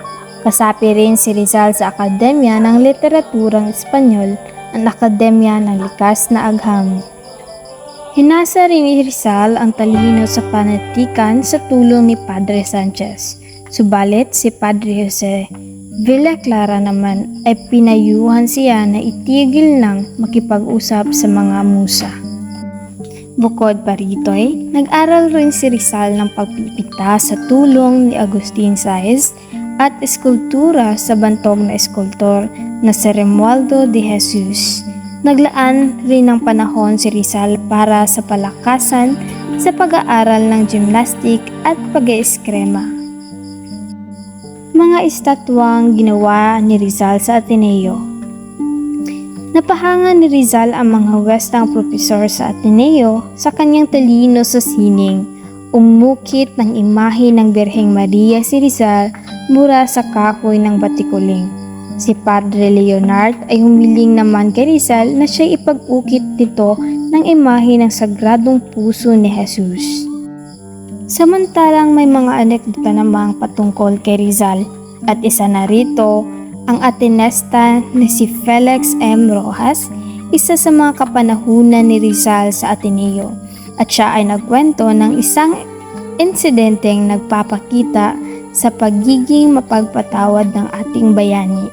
Kasapi rin si Rizal sa Akademya ng Literaturang Espanyol, ang Akademya ng Likas na Agham. Hinasa rin ni Rizal ang talino sa panitikan sa tulong ni Padre Sanchez. Subalit si Padre Jose Villaclara naman ay pinayuhan siya na itigil nang makipag-usap sa mga musa. Bukod pa rito'y, nag-aral rin si Rizal ng pagpipita sa tulong ni Agustin Saez at eskultura sa bantog na eskultor na si Romualdo de Jesus. Naglaan rin ng panahon si Rizal para sa palakasan sa pag-aaral ng gymnastic at pag-eeskrema. Mga estatwang ginawa ni Rizal sa Ateneo. Napahanga ni Rizal ang mga westang propesor sa Ateneo sa kanyang talino sa sining. Umukit ng imahe ng Birheng Maria si Rizal mula sa kahoy ng batikuling. Si Padre Leonard ay humiling naman kay Rizal na siya ipag-ukit dito ng imahe ng Sagradong Puso ni Jesus. Samantalang may mga anekdota namang patungkol kay Rizal at isa na rito ang Atenesta na si Felix M. Rojas, isa sa mga kapanahunan ni Rizal sa Ateneo, at siya ay nagkwento ng isang insidenteng nagpapakita sa pagiging mapagpatawad ng ating bayani.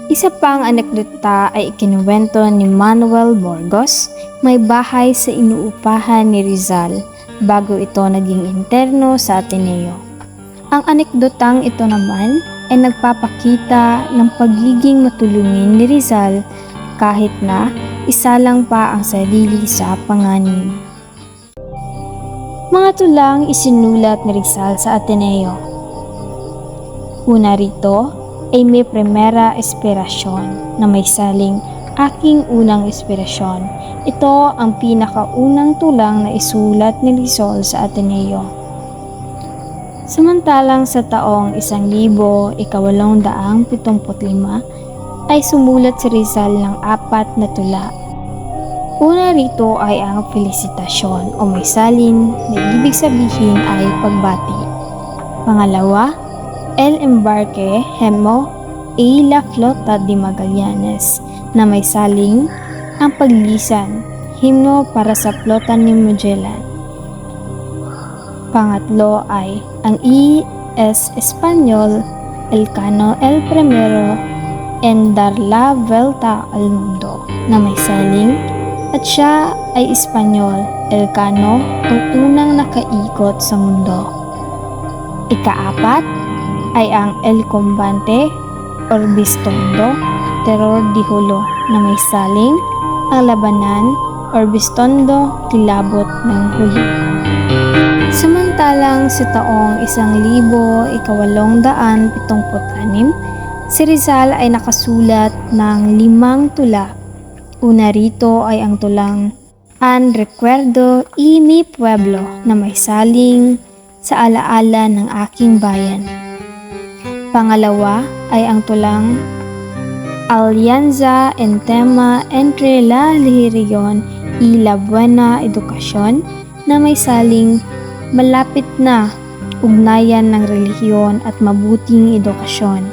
Isa pang anekdota ay ikinuwento ni Manuel Burgos, may bahay sa inuupahan ni Rizal bago ito naging interno sa Ateneo. Ang anekdotang ito naman ay nagpapakita ng pagiging matulungin ni Rizal kahit na isa lang pa ang sarili sa panganib. Mga tulang isinulat ni Rizal sa Ateneo. Una rito ay may Primera Inspirasyon na may saling Aking Unang Inspirasyon. Ito ang pinakaunang tulang na isulat ni Rizal sa Ateneo. Samantalang sa taong 1875 ay sumulat si Rizal ng 4 na tula. Una rito ay ang Felicitasyon o may salin na ibig sabihin ay pagbati. Pangalawa, El Embarque Hemo y la Flota de Magallanes na may saling ang paglisan, himno para sa Flota ni Magellan. Pangatlo ay ang I.S. Espanyol Elcano el Primero en dar la vuelta al mundo na may saling at siya ay Espanyol Elcano ang unang nakaikot sa mundo. Ikaapat ay ang El Combate Orbistondo Terror di Hulo na may saling ang labanan Orbistondo Kilabot ng Hulo. Samantalang sa taong 1876, si Rizal ay nakasulat ng 5 tula. Una rito ay ang tulang An Recuerdo y mi Pueblo na may saling sa alaala ng aking bayan. Pangalawa ay ang tulang Alianza en tema entre la religión y la buena educación na may saling malapit na ugnayan ng relihiyon at mabuting edukasyon.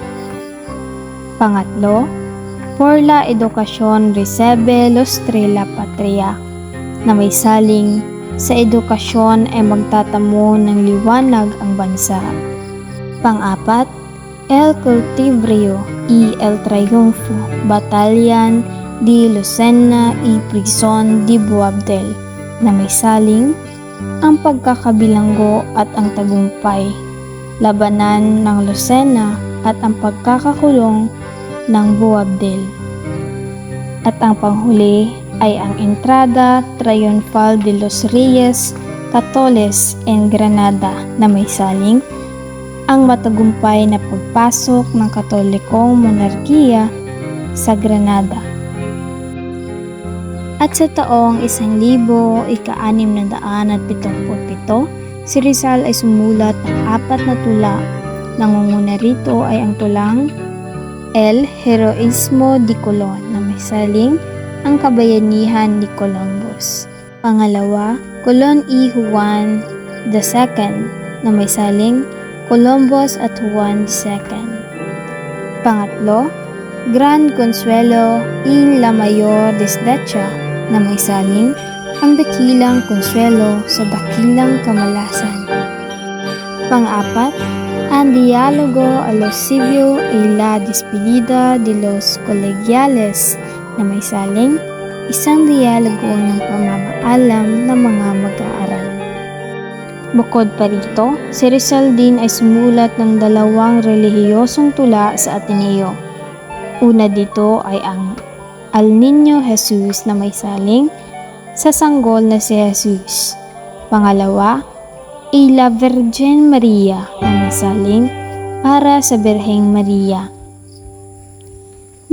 Pangatlo, Por la Educación Recebe Lustre la Patria na may saling sa edukasyon ay magtatamo ng liwanag ang bansa. Pang-apat, El Cultivrio y el Triunfo Batallan de Lucena y Prison de Boabdel na may saling ang pagkakabilanggo at ang tagumpay, labanan ng Lucena at ang pagkakakulong ng Boabdel. At ang panghuli ay ang Entrada Triunfal de los Reyes Catoles en Granada na may saling ang matagumpay na pagpasok ng Katolikong monarkiya sa Granada. At sa taong 1677, si Rizal ay sumulat ng 4 na tula. Nangunguna rito ay ang tulang El Heroismo de Colon na may saling ang kabayanihan ni Columbus. Pangalawa, Colon y Juan II na may saling Columbus at Juan II. Pangatlo, Gran Consuelo y la Mayor Desdicha na may saling ang dakilang konsuelo sa dakilang kamalasan. Pang-apat, ang dialogo alusivio y la despedida de los colegiales na may saling isang dialogo ng pamamaalam ng mga mag-aaral. Bukod pa rito, si Rizal din ay sumulat ng 2 relihiyosong tula sa Ateneo. Una dito ay ang Al Niño Jesus na may saling sa sanggol na si Jesus. Pangalawa, La Virgen Maria na may saling para sa Birheng Maria.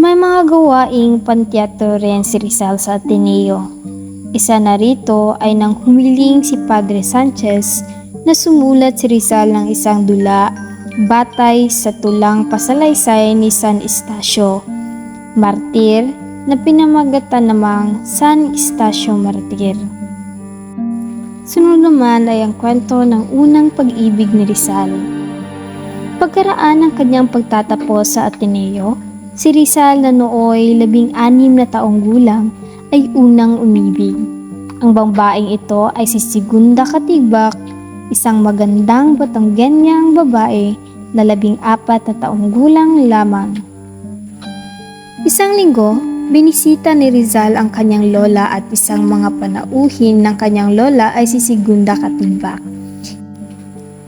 May mga gawaing panteatro rin si Rizal sa Ateneo. Isa na rito ay nang humiling si Padre Sanchez na sumulat si Rizal ng isang dula batay sa tulang pasalaysay ni San Estacio Martir na pinamagatan namang San Estacio Martir. Sunod naman ay ang kwento ng unang pag-ibig ni Rizal. Pagkaraan ng kanyang pagtatapos sa Ateneo, si Rizal na nooy 16 na taong gulang ay unang umibig. Ang babaeng ito ay si Segunda Katigbak, isang magandang Batanggenyang babae na 14 na taong gulang lamang. Isang linggo, binisita ni Rizal ang kanyang lola at isang mga panauhin ng kanyang lola ay si Segunda Katigbak.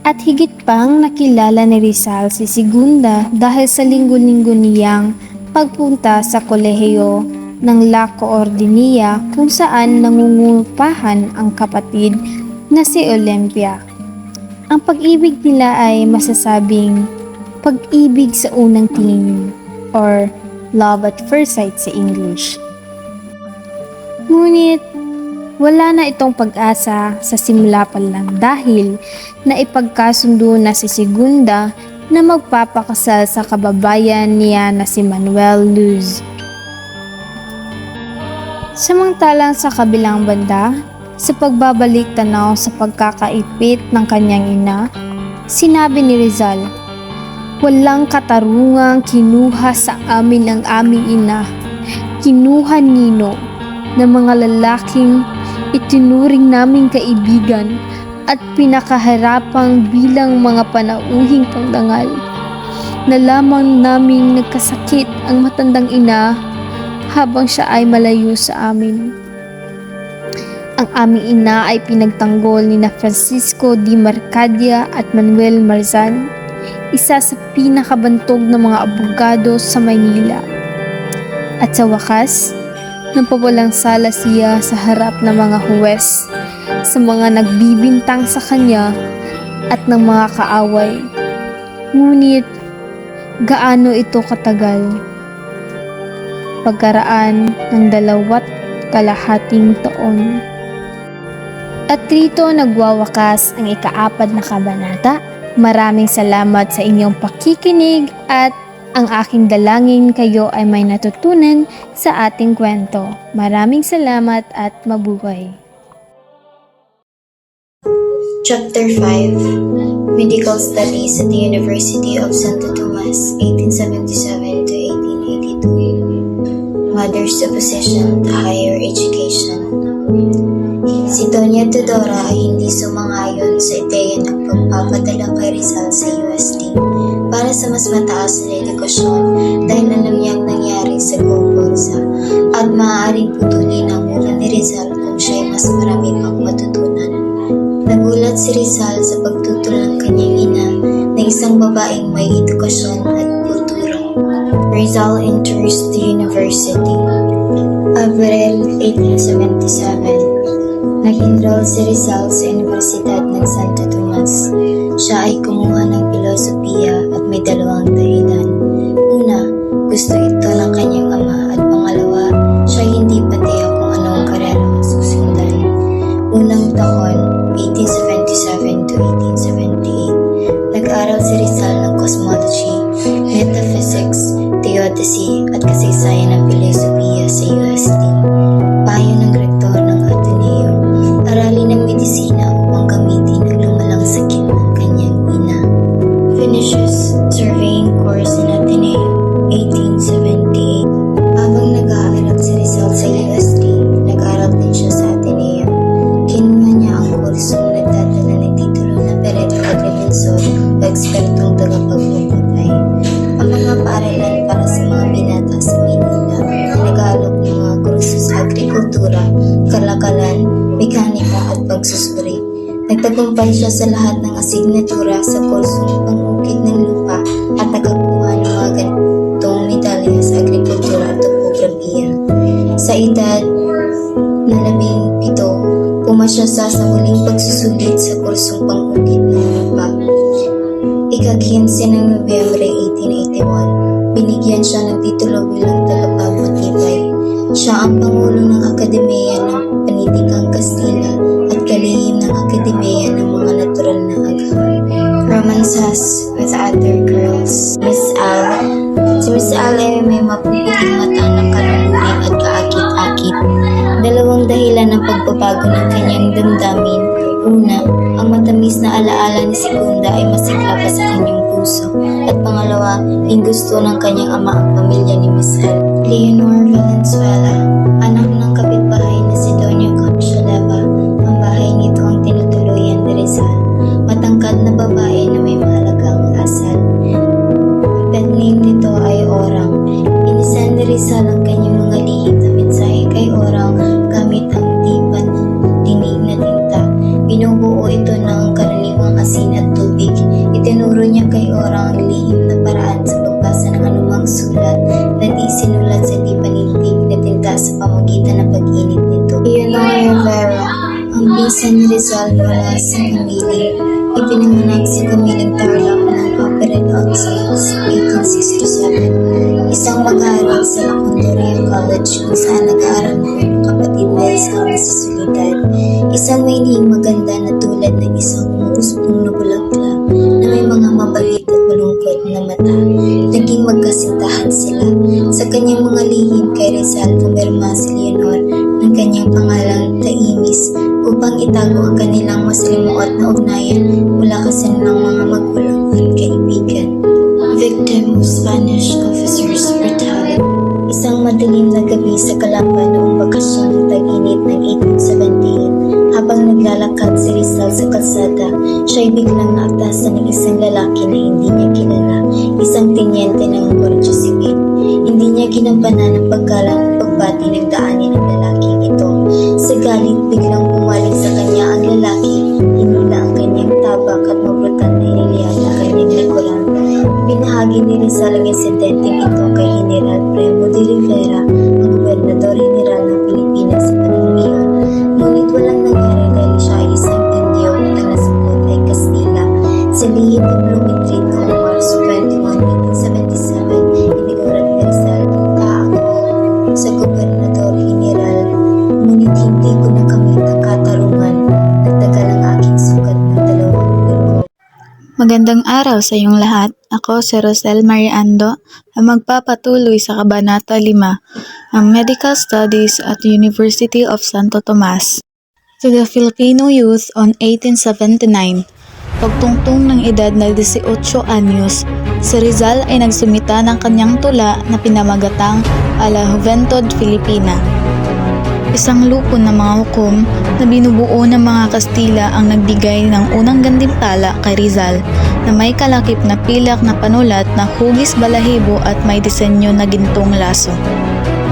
At higit pang nakilala ni Rizal si Segunda dahil sa linggo-linggo niyang pagpunta sa kolehiyo ng La Coordinia kung saan nangungupahan ang kapatid na si Olympia. Ang pag-ibig nila ay masasabing pag-ibig sa unang tingin or love at first sight sa English. Ngunit wala na itong pag-asa sa simula pa lang dahil naipagkasundo na si Segunda na magpapakasal sa kababayan niya na si Manuel Luz. Samantalang sa kabilang banda, sa pagbabalik tanaw sa pagkakaipit ng kanyang ina, sinabi ni Rizal, "Walang katarungang kinuha sa amin ang aming ina, kinuha nino ng mga lalaking itinuring naming kaibigan at pinakaharapang bilang mga panauhing pangdangal. Nalaman naming nagkasakit ang matandang ina habang siya ay malayo sa amin. Ang aming ina ay pinagtanggol ni na Francisco de Mercadia at Manuel Marzan, isa sa pinakabantog na mga abogado sa Maynila. At sa wakas, napawalang sala siya sa harap ng mga huwes, sa mga nagbibintang sa kanya at ng mga kaaway. Ngunit, gaano ito katagal? Pagkaraan ng 2.5 taon. At rito nagwawakas ang ika-4 na kabanata. Maraming salamat sa inyong pakikinig at ang aking dalangin kayo ay may natutunan sa ating kwento. Maraming salamat at mabuhay. Chapter 5, Medical Studies at the University of Santo Tomas, 1877 to 1882. Mother's Opposition to Higher Education. Si Doña Teodora ay hindi sumangayon sa ideya ng pagpapadala kay Rizal sa UST para sa mas mataas na edukasyon dahil alam niyang nangyari sa Gomborza at maaaring putulin ang ulo ni Rizal kung siya ay mas marami pang matutunan. Nagulat si Rizal sa pagtutol ng kanyang ina na isang babaeng may edukasyon at kultura. Rizal enters the university. Abril 1877. Nag-enroll si Rizal sa Universidad ng Santo Tomas. Siya ay kumuha ng filosofiya at may 2 dahilan. Una, gusto ito ng kanyang ama at pangalawa, siya hindi patiya kung anong karera ang susundan. Unang taon, 1877 to 1878, nag-aral si Rizal ng cosmology, metaphysics, theodicy at kasaysayan ng filosofiya sa UST. Payo ng rektor ng Ateneo, aralin ng medisina upang gamitin ang lumalang sakit ng kanyang ina. Finishes surveying course in Ateneo, 1878. Habang nag-aaral si Rizal sa UST, nag-aaral din siya sa Ateneo. Kinuha niya ang kurso na nagdadala ng titulo na Perito Agrimensor o ekspertong tagapagpuputay. Ang mga paaralan para sa mga binata sa Maynila, nag-aalok ng mga kurso sa Nagtagumpay siya sa lahat ng asignatura sa kursong pangukit ng lupa at nakakuha ng mga ganitong medalya sa agrikultura at topografiya. Sa edad na 17, pumasya siya sa huling pagsusulit sa kursong pangukit ng lupa. Ika-15 ng Nobyembre 1881, binigyan siya ng titulo bilang tagapagpatibay. Siya ang pangulo ng Akademiya ng Panitikang Kastila at kalihim ng Akademiya ng mga Natural na Agham. Romances with Other Girls. Miss Al. Si Miss Al ay may mapuputing mata ng kalulunin at kaakit-akit. Dalawang dahilan ng pagbabago ng kanyang damdamin. Una, ang matamis na alaala ni Segunda ay masigla pa sa kanyang puso. At pangalawa, yung gusto ng kanyang ama ang pamilya ni Miss Al. Leonor Valenzuela, anak ng kapitbahay na si Doña Conchaleva. Ang bahay nito ang tinutuluyan ni Rizal. Matangkad na babae na may mahalagang asal. Ang pet name nito ay Orang. Inisan ni Rizal ang kanyang mga lihim na mensahe kay Orang gamit ang di pandinig na tinta. Binubuo ito ng karaniwang asin at tubig. Itinuro niya kay Orang ang lihim na paraan sa pagbasa ng anumang sulat na di sinulat sa di panintig na tinta sa pamagitan ng pag-init nito. Leonor Rivera, ang pinsan ni Rizal mula sa Camille. Ipinanganak si Camille Tarlac ng Opera Outside 1867. Isang mag-aaral sa La Condoria College kung saan nag-aaral ng kapatid na Rizal na si Soledad. Isang may lihim maganda na tulad ng isang umuuspong na bulaklak na may mga mabait at malungkot na mata. Naging magkasintahan sila. Sa kanyang mga lihim kay Rizal, pumirma si Leonor ng kanyang pangalang Taimis upang itago ang kanilang maslimuot na ugnayan mula kasi ng mga magulang at kaibigan. Victim of Spanish officers' brutality. Isang madilim na gabi sa Calamba noong bakasyon ng tag-init ng 1878, habang naglalakad si Rizal sa kalsada, siya'y biglang naaktasan ng isang lalaki na hindi niya kilala, isang tenyente ng Guardia Civil. Hindi niya ginampanan ang paggalang at pagbati ng daanin ng lalaking ito. Sa galit, biglang bumalik sa kanya ang lalaki, hinila ang kanyang tabak at mabrutal na inilihan ang kanyang likuran. Binahagi ni Rizal ang insidenteng ito kay General Primo de Rivera, ang gobernador general ng Pilipinas sa panahon iyon. Ngunit walang nangyari dahil siya ay isang Indio at ang nasagot ay Kastila. Sa lihim ng Blooming Street noong Marso 21, 1877, iniguran ni Rizal, "Ako sa gobernador general, ngunit hindi ko nakamit ang katarungan. Nagtagal ang aking sugat ng 2 linggo." Magandang araw sa iyong lahat. Ako si Rosel Mariando, ang magpapatuloy sa Kabanata 5, ang Medical Studies at University of Santo Tomas. To the Filipino Youth on 1879, pagtungtong ng edad na 18 anyos, si Rizal ay nagsumita ng kanyang tula na pinamagatang A la Juventud Filipina. Isang lupon ng mga hukom na binubuo ng mga Kastila ang nagbigay ng unang gantimpala kay Rizal na may kalakip na pilak na panulat na hugis balahibo at may disenyo na gintong laso.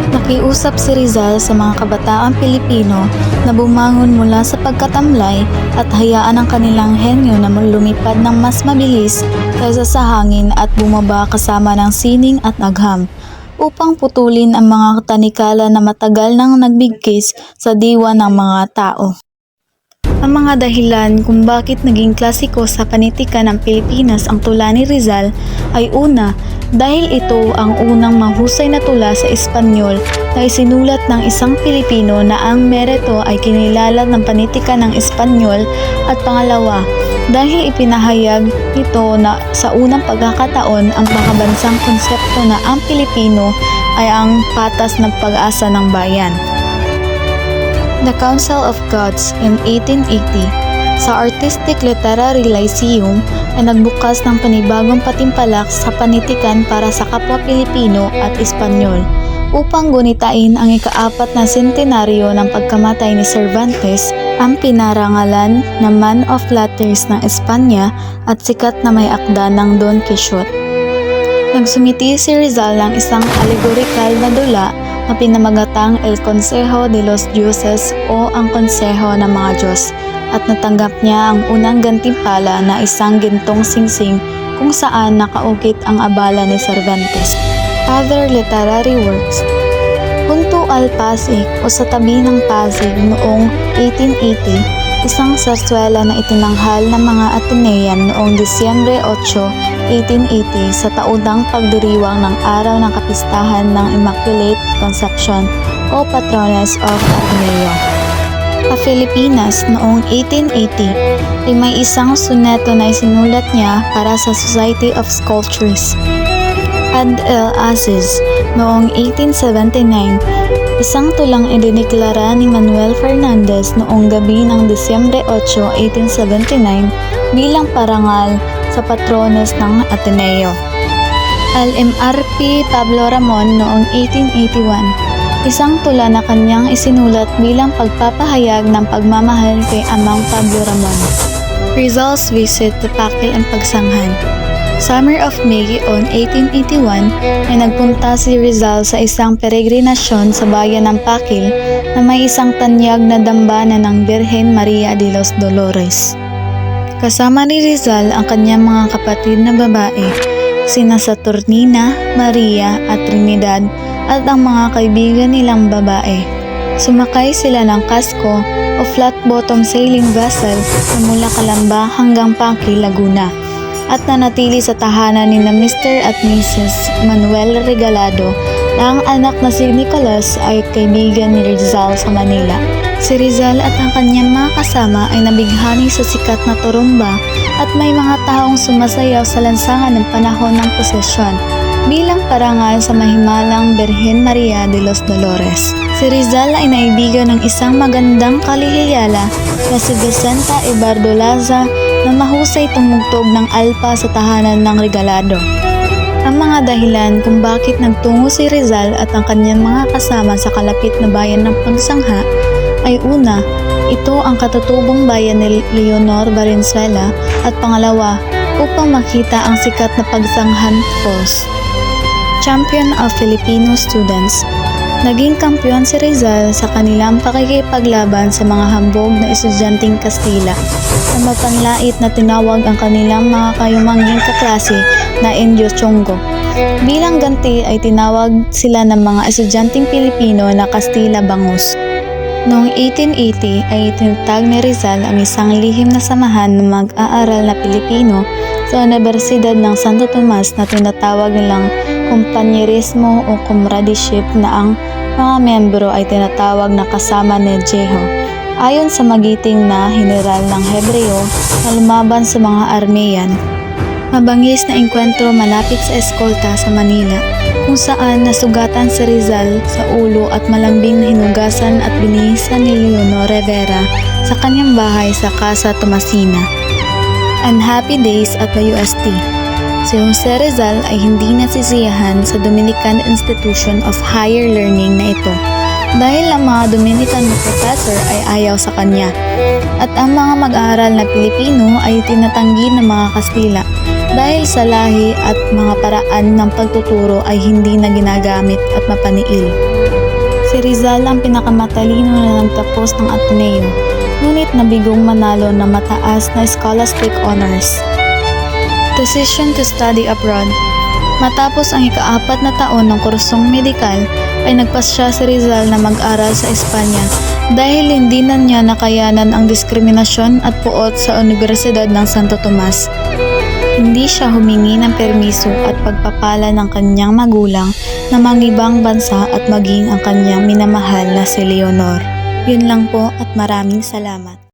Nakiusap si Rizal sa mga kabataang Pilipino na bumangon mula sa pagkatamlay at hayaan ang kanilang henyo na lumipad ng mas mabilis kaysa sa hangin at bumaba kasama ng sining at agham, upang putulin ang mga tanikala na matagal nang nagbigkis sa diwa ng mga tao. Ang mga dahilan kung bakit naging klasiko sa panitikan ng Pilipinas ang tula ni Rizal ay una, dahil ito ang unang mahusay na tula sa Espanyol na isinulat ng isang Pilipino na ang mereto ay kinilala ng panitikan ng Espanyol, at pangalawa, dahil ipinahayag ito na sa unang pagkakataon ang makabansang konsepto na ang Pilipino ay ang patas na pag-asa ng bayan. The Council of Gods in 1880 sa Artistic Literary Lyceum ay nagbukas ng panibagong patimpalak sa panitikan para sa kapwa Pilipino at Espanyol upang gunitain ang ika-4 na sentenaryo ng pagkamatay ni Cervantes, ang pinarangalan na Man of Letters ng Espanya at sikat na may akda ng Don Quixote. Nagsumiti si Rizal ng isang allegorical na dula na pinamagatang El Consejo de los Dioses o ang Konseho ng mga Diyos, at natanggap niya ang unang gantimpala na isang gintong singsing kung saan nakaukit ang abala ni Cervantes. Other literary works: Junto al Pasig o Sa Tabi ng Pasig noong 1880, isang sarsuela na itinanghal ng mga Atenean noong Disyembre 8, 1880 sa taunang pagdiriwang ng araw ng kapistahan ng Immaculate Conception o Patroness of Ateneo. Sa Pilipinas noong 1880 ay may isang soneto na isinulat niya para sa Society of Sculptors. Ad el Aziz noong 1879, isang tulang idiniklara ni Manuel Fernandez noong gabi ng Disyembre 8, 1879 bilang parangal sa patrones ng Ateneo. Al-MRP Pablo Ramon noong 1881, isang tula na kanyang isinulat bilang pagpapahayag ng pagmamahal kay Amang Pablo Ramon. Rizal's visit to Pakil and Pagsanghan. Summer of May on 1881 ay nagpunta si Rizal sa isang peregrinasyon sa bayan ng Pakil na may isang tanyag na dambana ng Birhen Maria de los Dolores. Kasama ni Rizal ang kanyang mga kapatid na babae, sina Saturnina, Maria at Trinidad at ang mga kaibigan nilang babae. Sumakay sila ng kasko o flat-bottom sailing vessel na mula Calamba hanggang Pakil, Laguna, at nanatili sa tahanan ni na Mr. at Mrs. Manuel Regalado na ang anak na si Nicolas ay kaibigan ni Rizal sa Manila. Si Rizal at ang kanyang mga kasama ay nabighani sa sikat na turumba at may mga taong sumasayaw sa lansangan ng panahon ng prosesyon bilang parangal sa mahimalang Birhen Maria de los Dolores. Si Rizal ay naibigan ng isang magandang kalihiyala na si Vicenta Ibardolaza na mahusay tumugtog ng alpa sa tahanan ng Regalado. Ang mga dahilan kung bakit nagtungo si Rizal at ang kanyang mga kasama sa kalapit na bayan ng Pagsangha ay una, ito ang katutubong bayan ni Leonor Valenzuela at pangalawa, upang makita ang sikat na Pagsanghan Falls. Champion of Filipino Students. Naging kampiyon si Rizal sa kanilang pakikipaglaban sa mga hambog na estudyanteng Kastila na mapanlait na tinawag ang kanilang mga kayumangging kaklase na Indio Chongo. Bilang ganti ay tinawag sila ng mga estudyanteng Pilipino na Kastila Bangus. Noong 1880 ay itinatag ni Rizal ang isang lihim na samahan ng mag-aaral na Pilipino sa Universidad ng Santo Tomas na tinatawag nilang kumpanyerismo o comradeship na ang mga membro ay tinatawag na kasama ni Jeho. Ayon sa magiting na general ng Hebreo na lumaban sa mga Armeyan. Mabangis na engkwentro malapit sa eskolta sa Manila kung saan nasugatan si Rizal sa ulo at malambing na hinugasan at binihisan ni Leonor Rivera sa kanyang bahay sa Casa Tomasina. Unhappy Days at the UST. Si Jose Rizal ay hindi nasisiyahan sa Dominican Institution of Higher Learning na ito dahil ang mga Dominican na professor ay ayaw sa kanya at ang mga mag-aaral na Pilipino ay tinatanggi ng mga Kastila dahil sa lahi at mga paraan ng pagtuturo ay hindi na ginagamit at mapaniil. Si Rizal ang pinakamatalino na nagtapos ng Ateneo, ngunit nabigong manalo ng mataas na scholastic honors. Decision to study abroad. Matapos ang ika-4 na taon ng kursong medikal, ay nagpasya si Rizal na mag-aral sa Espanya dahil hindi na niya nakayanan ang diskriminasyon at puot sa Universidad ng Santo Tomas. Hindi siya humingi ng permiso at pagpapala ng kanyang magulang na mangibang bansa at maging ang kanyang minamahal na si Leonor. Yun lang po at maraming salamat.